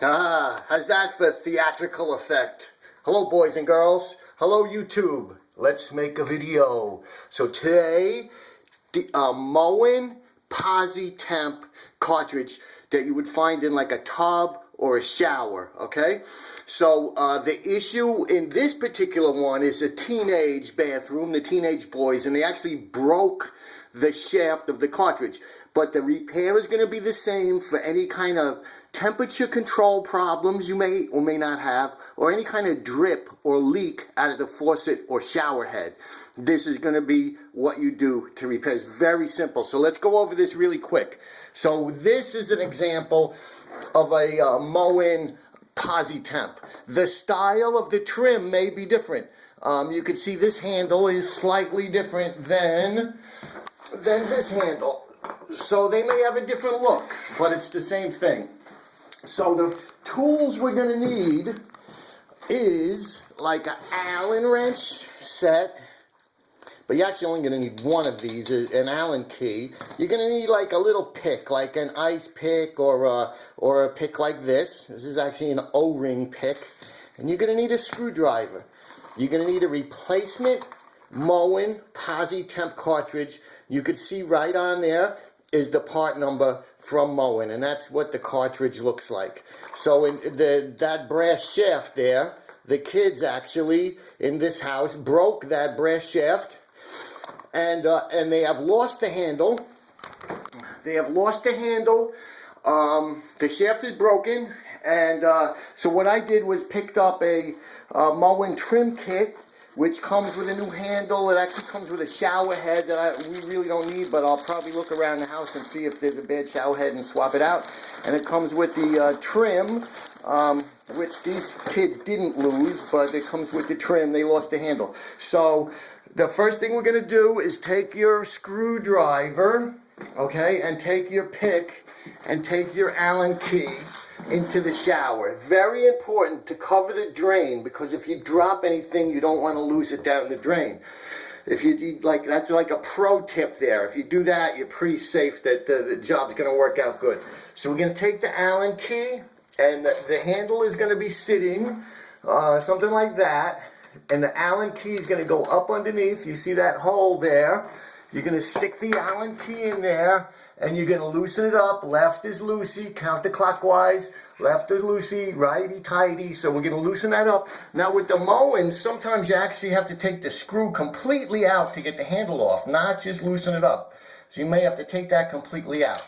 Ah, how's that for theatrical effect? Hello, boys and girls. Hello, YouTube. Let's make a video. So today, the MOEN posi-temp cartridge that you would find in like a tub or a shower, okay? So the issue in this particular one is a teenage bathroom, the teenage boys, and they actually broke the shaft of the cartridge. But the repair is going to be the same for any kind of temperature control problems you may or may not have, or any kind of drip or leak out of the faucet or shower head. This is going to be what you do to repair. It's very simple. So let's go over this really quick. So this is an example of a MOEN posi-temp. The style of the trim may be different. You can see this handle is slightly different than this handle. So they may have a different look, but it's the same thing. So the tools we're going to need is like an Allen wrench set, but you're actually only going to need one of these, an Allen key. You're going to need like a little pick, like an ice pick or a pick like this. This is actually an O-ring pick. And you're going to need a screwdriver. You're going to need a replacement MOEN posi-temp cartridge. You could see right on there is the part number from MOEN, and that's what the cartridge looks like. So in that brass shaft there, the kids actually in this house broke that brass shaft, and they have lost the handle. They have lost the handle. The shaft is broken, and so what I did was picked up a MOEN trim kit, which comes with a new handle. It actually comes with a shower head that we really don't need, but I'll probably look around the house and see if there's a bad shower head and swap it out. And it comes with the trim, which these kids didn't lose, but it comes with the trim. They lost the handle. So the first thing we're going to do is take your screwdriver, okay, and take your pick and take your Allen key into the shower. Very important to cover the drain, because if you drop anything, you don't want to lose it down the drain. If you like, that's like a pro tip there. If you do that, you're pretty safe that the job's going to work out good. So we're going to take the Allen key, and the handle is going to be sitting something like that, and the Allen key is going to go up underneath. You see that hole there? You're going to stick the Allen key in there, and you're going to loosen it up. Left is loosey, counterclockwise. Left is loosey, righty tighty. So we're going to loosen that up. Now with the MOEN, sometimes you actually have to take the screw completely out to get the handle off, not just loosen it up. So you may have to take that completely out.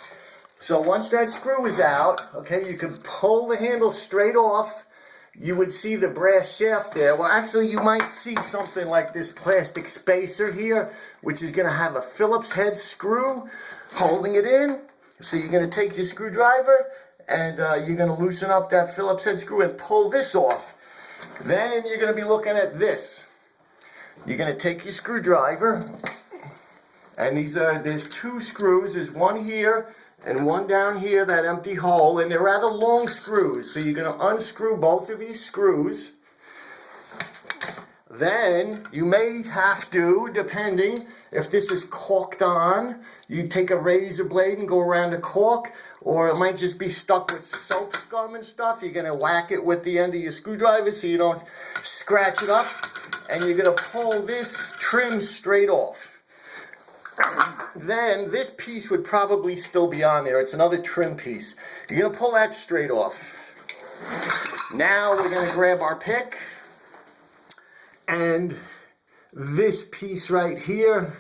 So once that screw is out, okay, you can pull the handle straight off. You would see the brass shaft there. Well, actually, you might see something like this plastic spacer here, which is going to have a Phillips head screw holding it in. So you're going to take your screwdriver, and you're going to loosen up that Phillips head screw and pull this off. Then you're going to be looking at this. You're going to take your screwdriver, and there's two screws. There's one here and one down here, that empty hole, and they're rather long screws. So you're going to unscrew both of these screws. Then you may have to, depending if this is caulked on, you take a razor blade and go around the caulk, or it might just be stuck with soap scum and stuff. You're going to whack it with the end of your screwdriver so you don't scratch it up, and you're going to pull this trim straight off. Then this piece would probably still be on there. It's another trim piece. You're going to pull that straight off. Now we're going to grab our pick, and this piece right here,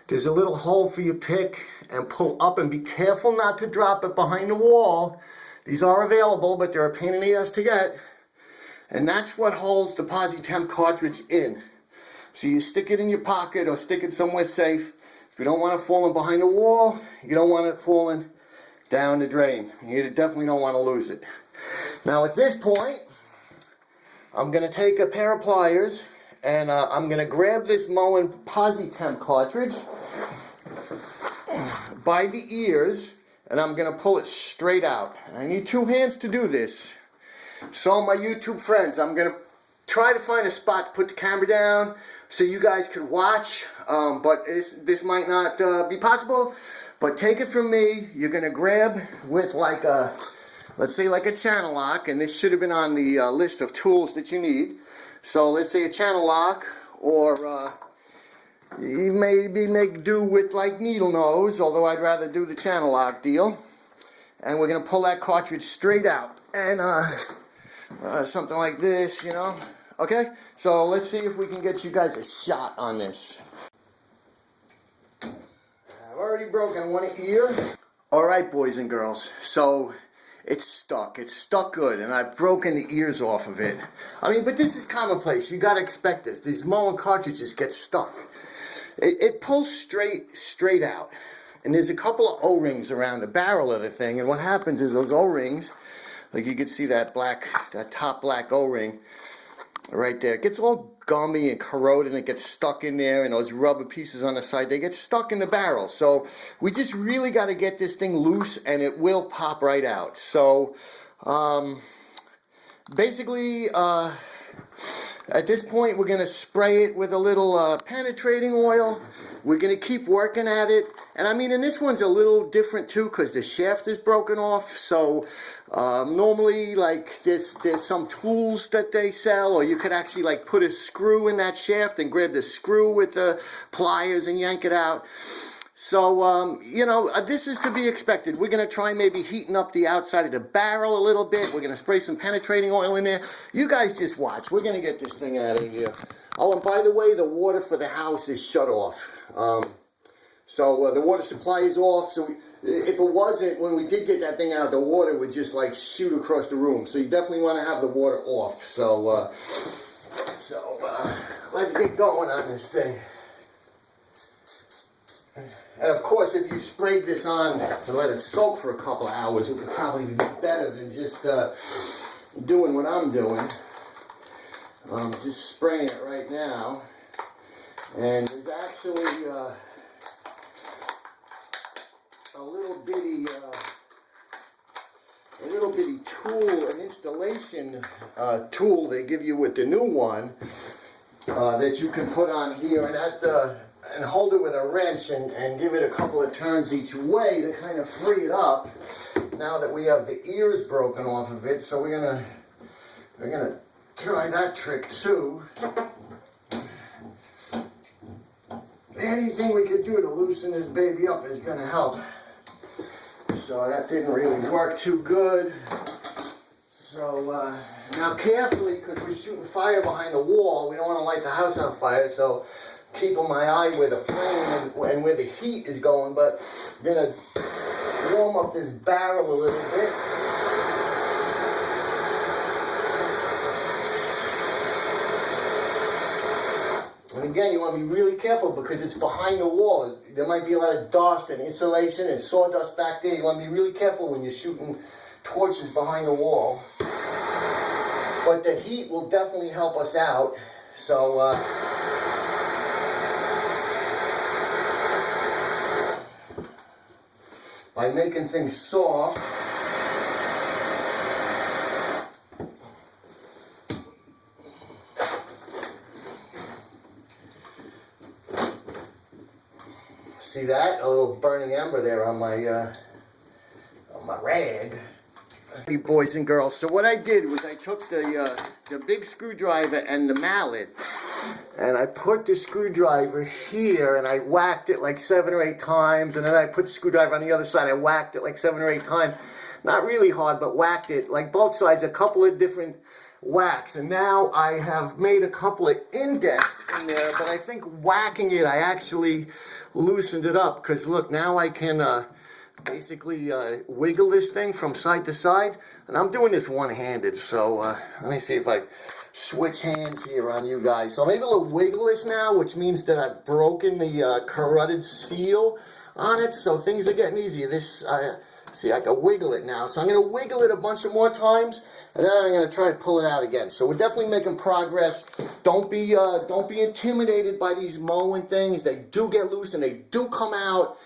there's a little hole for your pick, and pull up, and be careful not to drop it behind the wall. These are available, but they're a pain in the ass to get. And that's what holds the posi-temp cartridge in. So you stick it in your pocket or stick it somewhere safe. If you don't want it falling behind the wall, you don't want it falling down the drain. You definitely don't want to lose it. Now at this point, I'm going to take a pair of pliers, and I'm going to grab this MOEN posi-temp cartridge by the ears, and I'm going to pull it straight out. I need two hands to do this. So my YouTube friends, I'm going to try to find a spot to put the camera down so you guys could watch, but this might not be possible. But take it from me, you're going to grab with like a let's say like a channel lock, and this should have been on the list of tools that you need. So let's say a channel lock, or you maybe make do with like needle nose, although I'd rather do the channel lock deal. And we're going to pull that cartridge straight out, and something like this, you know. Okay, so let's see if we can get you guys a shot on this. I've already broken one ear. Alright, boys and girls, so it's stuck good, and I've broken the ears off of it. I mean, but this is commonplace. You gotta expect this. These MOEN cartridges get stuck. It pulls straight out, and there's a couple of O-rings around the barrel of the thing, and what happens is those O-rings, like you can see that top black O-ring right there, it gets all gummy and corroded, and it gets stuck in there, and those rubber pieces on the side, they get stuck in the barrel. So we just really got to get this thing loose, and it will pop right out. So basically at this point we're going to spray it with a little penetrating oil. We're going to keep working at it, and I mean, and this one's a little different too because the shaft is broken off. So normally, like, there's some tools that they sell, or you could actually like put a screw in that shaft and grab the screw with the pliers and yank it out. So you know, this is to be expected. We're going to try maybe heating up the outside of the barrel a little bit. We're going to spray some penetrating oil in there. You guys just watch. We're going to get this thing out of here. Oh, and by the way, the water for the house is shut off. So the water supply is off. So if it wasn't, when we did get that thing out, the water would just like shoot across the room. So you definitely want to have the water off. So let's get going on this thing. And of course, if you sprayed this on to let it soak for a couple of hours, it would probably be better than just doing what I'm doing. Just spraying it right now. And there's actually a little bitty tool, an installation tool they give you with the new one that you can put on here, and that and hold it with a wrench and give it a couple of turns each way to kind of free it up. Now that we have the ears broken off of it, so we're gonna try that trick too. Anything we could do to loosen this baby up is gonna help. So that didn't really work too good. So now carefully, because we're shooting fire behind the wall, we don't want to light the house on fire, so keeping my eye where the flame and where the heat is going, but I'm gonna warm up this barrel a little bit. And again, you want to be really careful because it's behind the wall. There might be a lot of dust and insulation and sawdust back there. You want to be really careful when you're shooting torches behind the wall. But the heat will definitely help us out. So by making things soft, see that? A little burning ember there on my rag. Hey, boys and girls, so what I did was I took the big screwdriver and the mallet, and I put the screwdriver here, and I whacked it like 7 or 8 times, and then I put the screwdriver on the other side. I whacked it like 7 or 8 times. Not really hard, but whacked it, like both sides, a couple of different whacks. And now I have made a couple of indents in there, but I think whacking it, I actually loosened it up, because look, now I can basically wiggle this thing from side to side, and I'm doing this one-handed. So let me see if I switch hands here on you guys. So I'm able to wiggle this now, which means that I've broken the carotid seal on it, so things are getting easier. This see, I can wiggle it now, so I'm going to wiggle it a bunch of more times, and then I'm going to try to pull it out again. So we're definitely making progress. Don't be intimidated by these MOEN things. They do get loose and they do come out.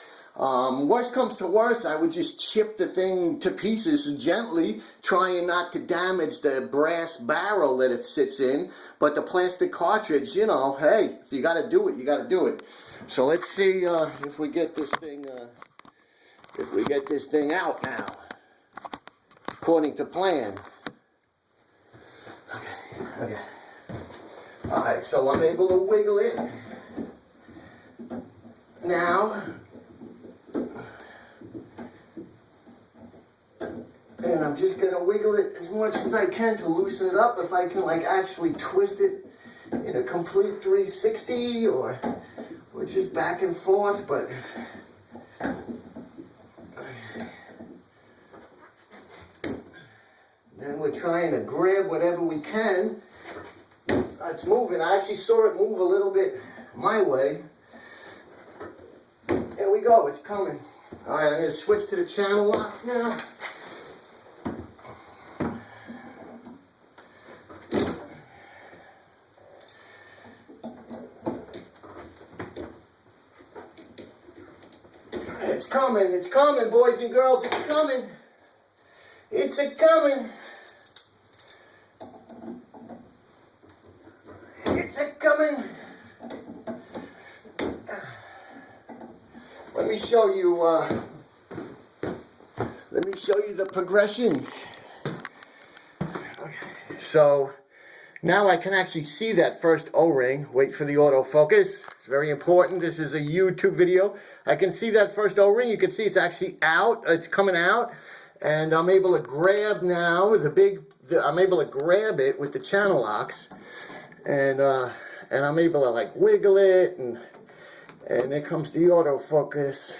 Worst comes to worst, I would just chip the thing to pieces gently, trying not to damage the brass barrel that it sits in. But the plastic cartridge, you know, hey, if you got to do it, you got to do it. So let's see if we get this thing. If we get this thing out now. according to plan. Okay. Alright, so I'm able to wiggle it. Now, and I'm just going to wiggle it as much as I can to loosen it up. If I can like actually twist it in a complete 360 or just back and forth, but then we're trying to grab whatever we can. It's moving. I actually saw it move a little bit my way. There we go. It's coming. All right, I'm going to switch to the channel locks now. It's coming, boys and girls, it's coming. It's a-coming. It's a-coming. Let me show you the progression. Okay. So now I can actually see that first O-ring. Wait for the autofocus. It's very important. This is a YouTube video. I can see that first O-ring. You can see it's actually out. It's coming out. And I'm able to grab now with I'm able to grab it with the channel locks. And I'm able to like wiggle it, and there comes the autofocus.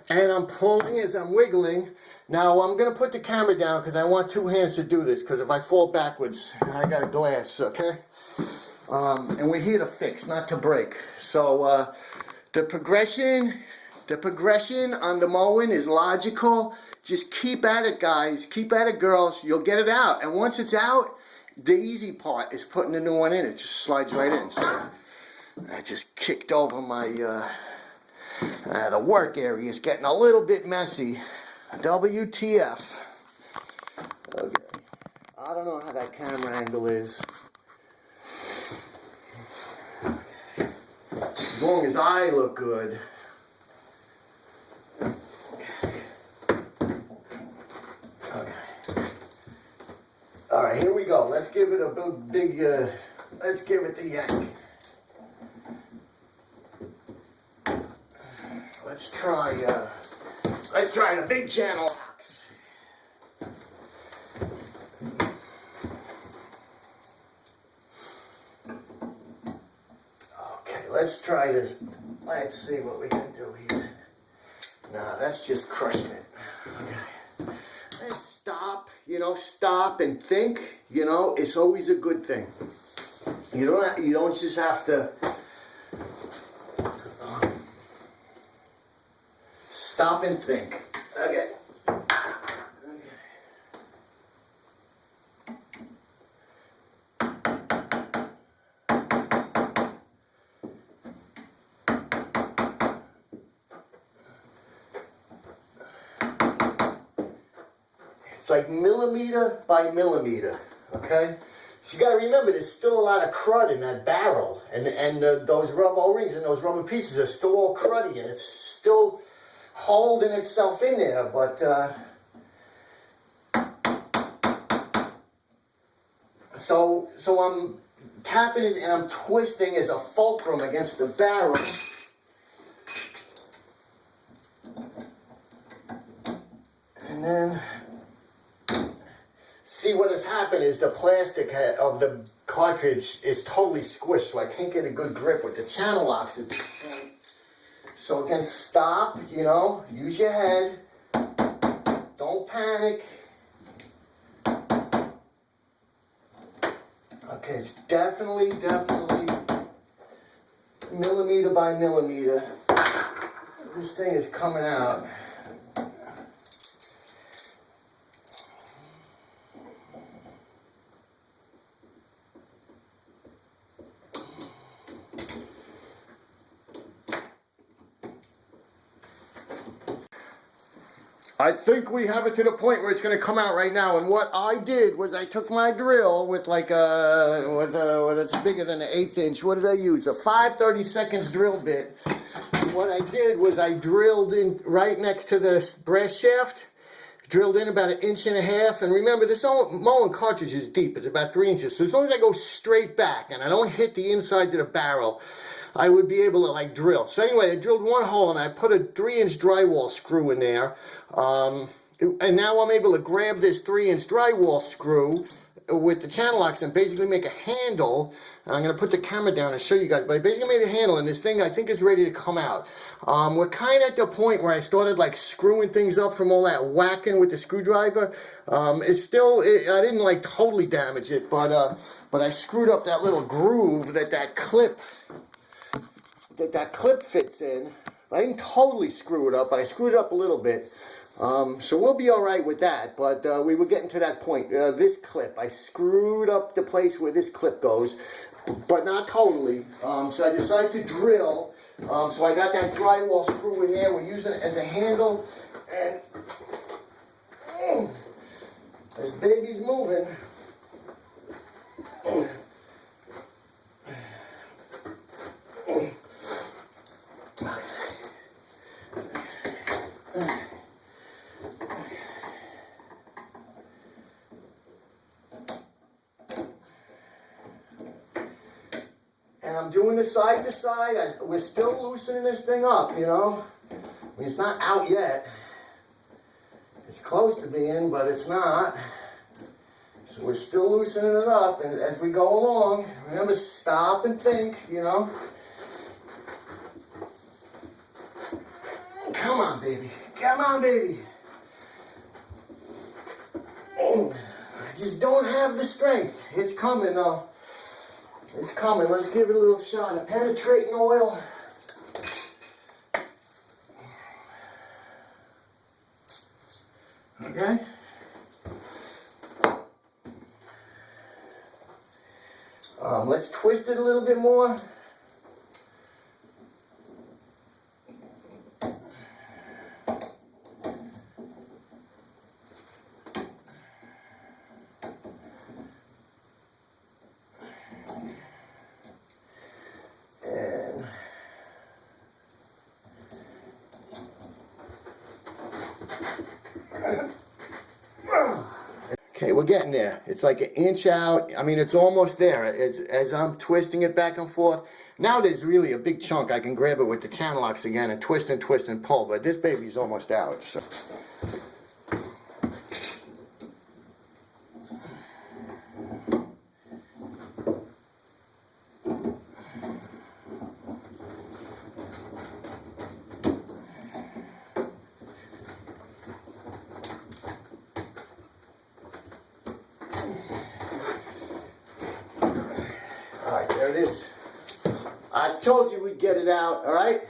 And I'm pulling as I'm wiggling. Now I'm going to put the camera down because I want two hands to do this, because if I fall backwards, I got a glass, okay? And we're here to fix, not to break. So the progression on the MOEN is logical. Just keep at it, guys. Keep at it, girls. You'll get it out. And once it's out, the easy part is putting the new one in. It just slides right in. So I just kicked over my, the work area is getting a little bit messy. WTF. Okay. I don't know how that camera angle is. As long as I look good. Alright, here we go. Let's give it a big, let's give it the yank. Let's try the big channel locks. Okay, let's try this. Let's see what we can do here. Nah, that's just crushing it. Okay. Let's stop, stop and think, it's always a good thing. You don't just have to stop and think. Okay. It's like millimeter by millimeter, okay? So you got to remember, there's still a lot of crud in that barrel, and those rubber O-rings and those rubber pieces are still all cruddy, and it's still holding itself in there, but so I'm tapping it and I'm twisting as a fulcrum against the barrel. And then see what has happened is the plastic of the cartridge is totally squished, so I can't get a good grip with the channel locks at this point. So again, stop, use your head, don't panic. Okay, it's definitely millimeter by millimeter. This thing is coming out. I think we have it to the point where it's going to come out right now. And what I did was I took my drill with like it's bigger than an 1/8 inch. What did I use? A 5/32 drill bit. And what I did was I drilled in right next to the brass shaft, drilled in about 1.5 inches. And remember, this MOEN cartridge is deep. It's about 3 inches. So as long as I go straight back and I don't hit the insides of the barrel, I would be able to like drill. So anyway, I drilled one hole and I put a 3-inch drywall screw in there. And now I'm able to grab this 3-inch drywall screw with the channel locks and basically make a handle. And I'm going to put the camera down and show you guys. But I basically made a handle, and this thing I think is ready to come out. We're kind of at the point where I started like screwing things up from all that whacking with the screwdriver. It's still, I didn't like totally damage it, but I screwed up that little groove that clip fits in. I didn't totally screw it up, but I screwed it up a little bit. So we'll be all right with that, but we were getting to that point. This clip, I screwed up the place where this clip goes, but not totally. So I decided to drill. So I got that drywall screw in there. We're using it as a handle, and this baby's moving. And I'm doing the side to side. We're still loosening this thing up, you know. I mean, it's not out yet. It's close to being, but it's not. So we're still loosening it up, and as we go along, remember, stop and think, you know. Come on, baby. Come on, baby. I just don't have the strength. It's coming, though. It's coming. Let's give it a little shot of penetrating oil. Okay? Let's twist it a little bit more. Okay, we're getting there. It's like 1 inch out. I mean, it's almost there as I'm twisting it back and forth. Now there's really a big chunk. I can grab it with the channel locks again and twist and pull. But this baby's almost out. So. Alright, there it is. I told you we'd get it out, alright?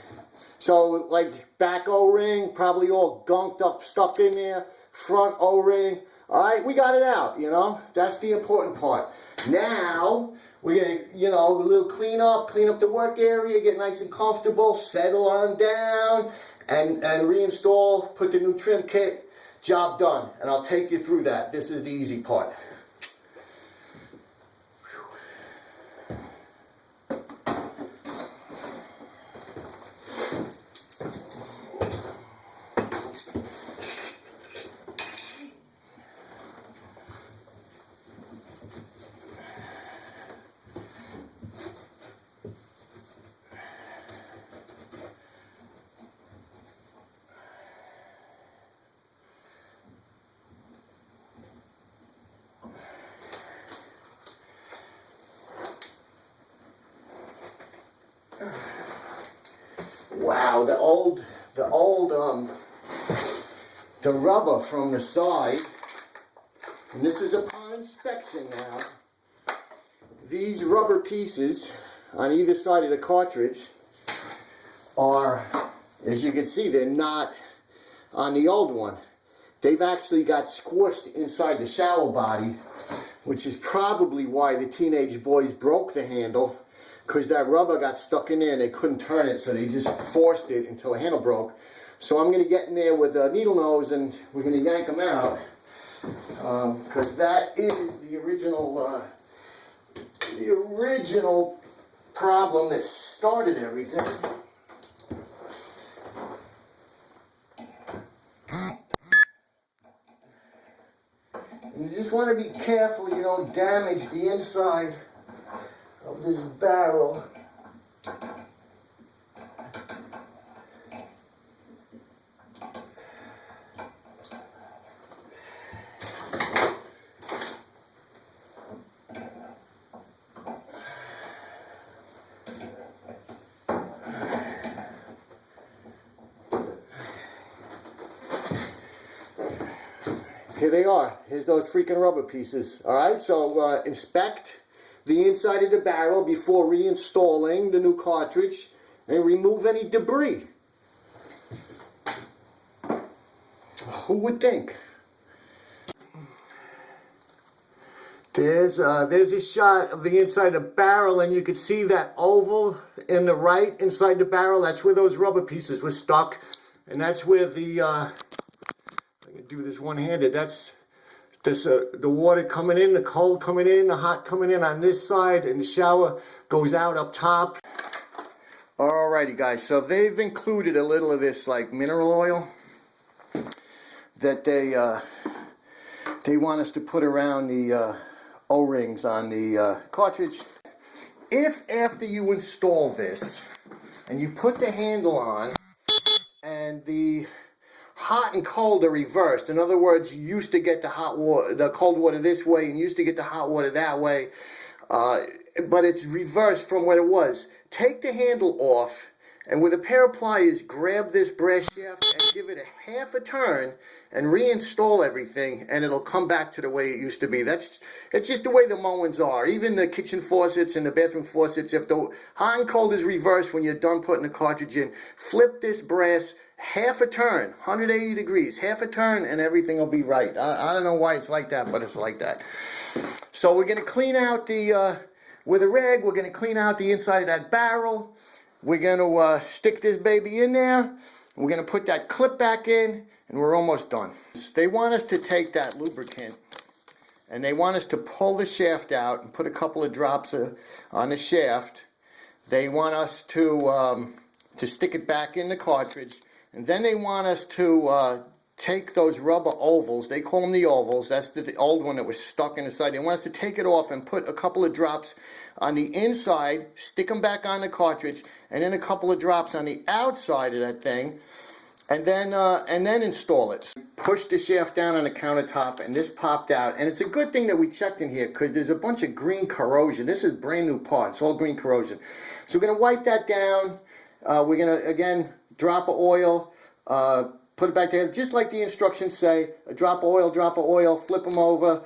So, like, back O-ring, probably all gunked up, stuck in there. Front O-ring. Alright, we got it out, you know? That's the important part. Now, we're going to, you know, a little clean up the work area, get nice and comfortable, settle on down, and reinstall, put the new trim kit. Job done. And I'll take you through that. This is the easy part. Wow, the rubber from the side, and this is upon inspection now, these rubber pieces on either side of the cartridge are, as you can see, they're not on the old one. They've actually got squished inside the shower body, which is probably why the teenage boys broke the handle, because that rubber got stuck in there and they couldn't turn it, so they just forced it until the handle broke. So I'm going to get in there with a needle nose and we're going to yank them out, because that is the original problem that started everything. You just want to be careful you don't damage the inside of this barrel. Here they are. Here's those freaking rubber pieces. Alright, so inspect the inside of the barrel before reinstalling the new cartridge and remove any debris. Who would think? There's a shot of the inside of the barrel, and you can see that oval in the right inside the barrel. That's where those rubber pieces were stuck, and that's where the I can do this one-handed. That's the water coming in, the cold coming in, the hot coming in on this side, and the shower goes out up top. Alrighty, guys. So they've included a little of this like mineral oil that they want us to put around the O-rings on the cartridge. If after you install this and you put the handle on and the hot and cold are reversed, in other words, you used to get the cold water this way and you used to get the hot water that way, but it's reversed from what it was, take the handle off and with a pair of pliers grab this brass shaft and give it a half a turn and reinstall everything, and it'll come back to the way it used to be. It's just the way the MOENs are. Even the kitchen faucets and the bathroom faucets, if the hot and cold is reversed when you're done putting the cartridge in, flip this brass half a turn, 180 degrees, half a turn, and everything will be right. I don't know why it's like that, but it's like that. So we're going to clean out with a rag, we're going to clean out the inside of that barrel. We're going to stick this baby in there. We're going to put that clip back in, and we're almost done. They want us to take that lubricant, and they want us to pull the shaft out and put a couple of drops on the shaft. They want us to stick it back in the cartridge, and then they want us to take those rubber ovals. They call them the ovals. That's the old one that was stuck in the side. They want us to take it off and put a couple of drops on the inside, stick them back on the cartridge, and then a couple of drops on the outside of that thing, and then install it. Push the shaft down on the countertop, and this popped out. And it's a good thing that we checked in here because there's a bunch of green corrosion. This is brand new part. It's all green corrosion. So we're going to wipe that down. We're going to, again, drop of oil, put it back together, just like the instructions say. A drop of oil, flip them over,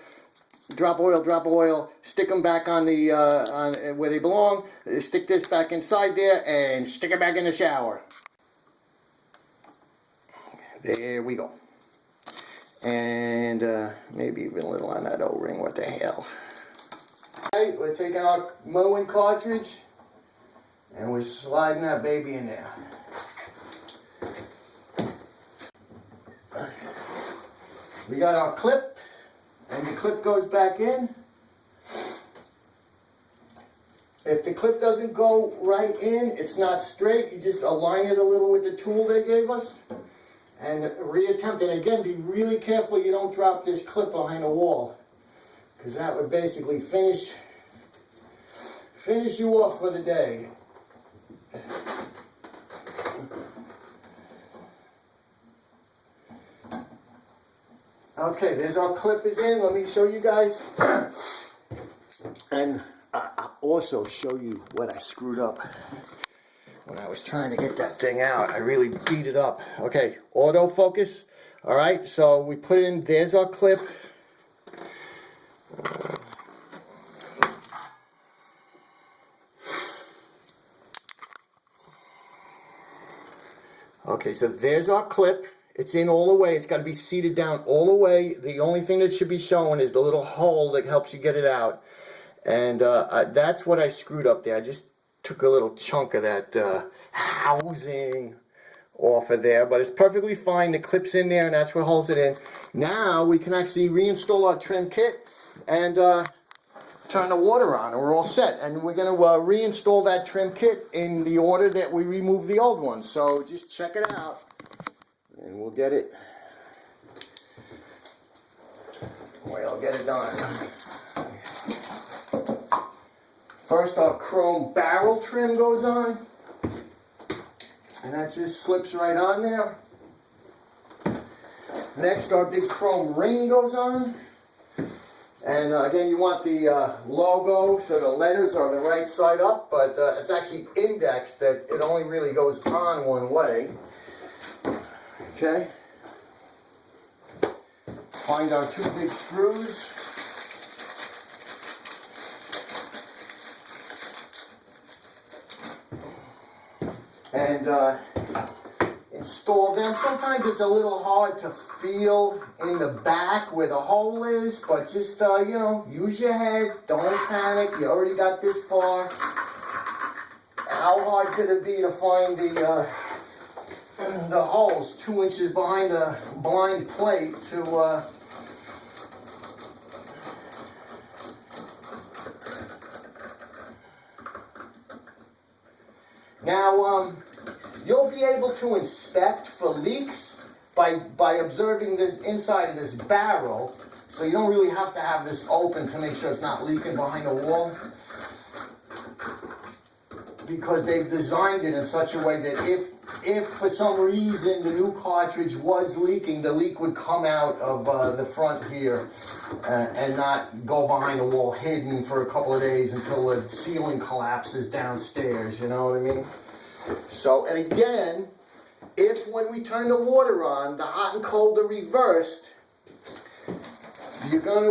drop of oil, stick them back on the on where they belong, stick this back inside there, and stick it back in the shower. There we go. And maybe even a little on that O-ring, what the hell. Okay, we're taking our MOEN cartridge, and we're sliding that baby in there. We got our clip, and the clip goes back in. If the clip doesn't go right in, it's not straight, you just align it a little with the tool they gave us and reattempt. And again, be really careful you don't drop this clip behind the wall, because that would basically finish you off for the day. Okay, there's our clip is in. Let me show you guys. And I'll also show you what I screwed up when I was trying to get that thing out. I really beat it up. Okay, autofocus. All right, so we put it in. There's our clip. Okay, so there's our clip. It's in all the way. It's got to be seated down all the way. The only thing that should be shown is the little hole that helps you get it out. And that's what I screwed up there. I just took a little chunk of that housing off of there. But it's perfectly fine. The clip's in there, and that's what holds it in. Now we can actually reinstall our trim kit and turn the water on, and we're all set. And we're going to reinstall that trim kit in the order that we removed the old one. So just check it out. And we'll get it. Well, I'll get it done. First, our chrome barrel trim goes on, and that just slips right on there. Next, our big chrome ring goes on. And again, you want the logo so the letters are the right side up, but it's actually indexed that it only really goes on one way. Okay. Find our two big screws. And install them. Sometimes it's a little hard to feel in the back where the hole is, but just, you know, use your head. Don't panic. You already got this far. How hard could it be to find the holes 2 inches behind the blind plate to, Now, you'll be able to inspect for leaks by observing this inside of this barrel, so you don't really have to have this open to make sure it's not leaking behind the wall, because they've designed it in such a way that if for some reason the new cartridge was leaking, the leak would come out of the front here and not go behind the wall hidden for a couple of days until the ceiling collapses downstairs, you know what I mean? So, and again, if when we turn the water on, the hot and cold are reversed, you're gonna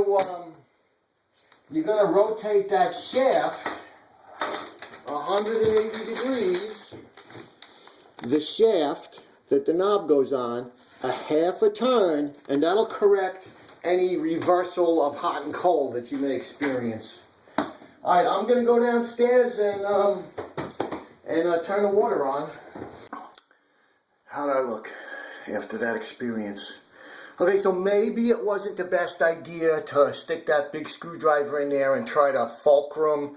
rotate that shaft 180 degrees, the shaft that the knob goes on, a half a turn, and that'll correct any reversal of hot and cold that you may experience. Alright, I'm gonna go downstairs and turn the water on. How did I look after that experience? Okay, so maybe it wasn't the best idea to stick that big screwdriver in there and try to fulcrum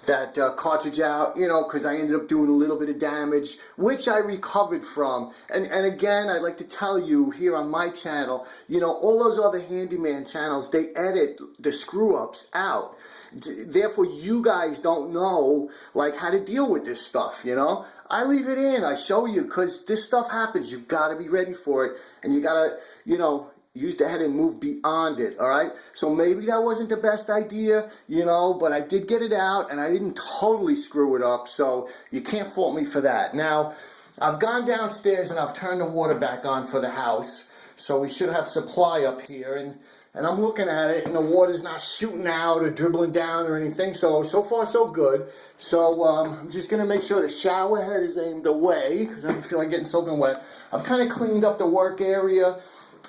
that cartridge out, you know, because I ended up doing a little bit of damage, which I recovered from. And again, I'd like to tell you here on my channel, you know, all those other handyman channels, they edit the screw-ups out. Therefore, you guys don't know, like, how to deal with this stuff, you know? I leave it in, I show you, because this stuff happens. You've got to be ready for it, and you got to, you know, use the head and move beyond it, all right? So maybe that wasn't the best idea, you know, but I did get it out, and I didn't totally screw it up, so you can't fault me for that. Now, I've gone downstairs, and I've turned the water back on for the house, so we should have supply up here, and I'm looking at it, and the water's not shooting out or dribbling down or anything, so far so good. So I'm just going to make sure the shower head is aimed away, because I don't feel like getting soaking wet. I've kind of cleaned up the work area,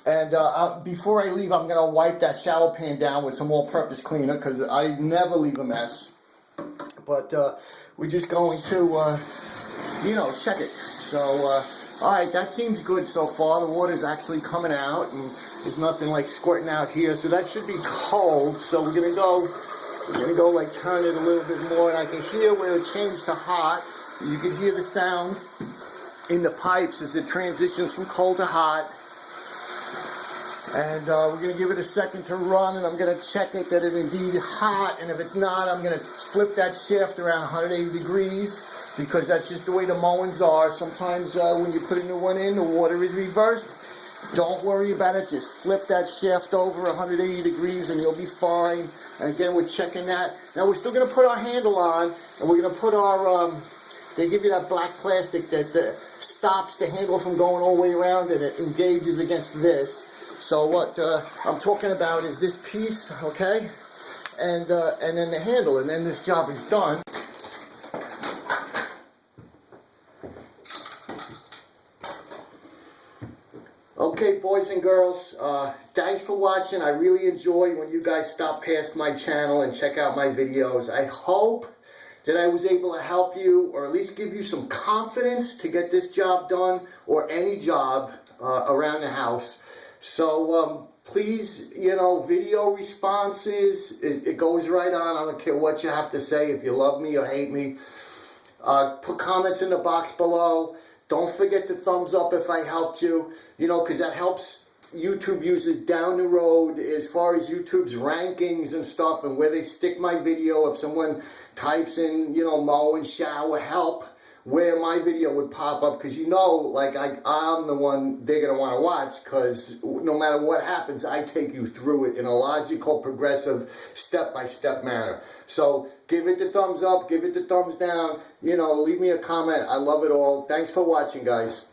and before I leave, I'm going to wipe that shower pan down with some all-purpose cleaner, because I never leave a mess. But we're just going to, you know, check it. So, alright, that seems good so far. The water's actually coming out, and there's nothing like squirting out here, so that should be cold. So we're gonna go like turn it a little bit more, and I can hear where it changed to hot. You can hear the sound in the pipes as it transitions from cold to hot. And we're gonna give it a second to run, and I'm gonna check it that it's indeed hot. And if it's not, I'm gonna flip that shaft around 180 degrees, because that's just the way the MOENs are. Sometimes when you put a new one in, the water is reversed. Don't worry about it, just flip that shaft over 180 degrees and you'll be fine. And again, we're checking that. Now we're still going to put our handle on, and we're going to put our, they give you that black plastic that stops the handle from going all the way around, and it engages against this. So what I'm talking about is this piece, okay? And then the handle, and then this job is done. Okay, boys and girls, thanks for watching. I really enjoy when you guys stop past my channel and check out my videos. I hope that I was able to help you, or at least give you some confidence to get this job done, or any job around the house. So please, you know, video responses, it goes right on. I don't care what you have to say, if you love me or hate me. Put comments in the box below. Don't forget to thumbs up if I helped you, you know, because that helps YouTube uses down the road as far as YouTube's rankings and stuff and where they stick my video. If someone types in, you know, MOEN shower help, where my video would pop up, because you know, like I'm the one they're going to want to watch, because no matter what happens, I take you through it in a logical, progressive, step-by-step manner. So give it the thumbs up, give it the thumbs down, you know, leave me a comment. I love it all. Thanks for watching, guys.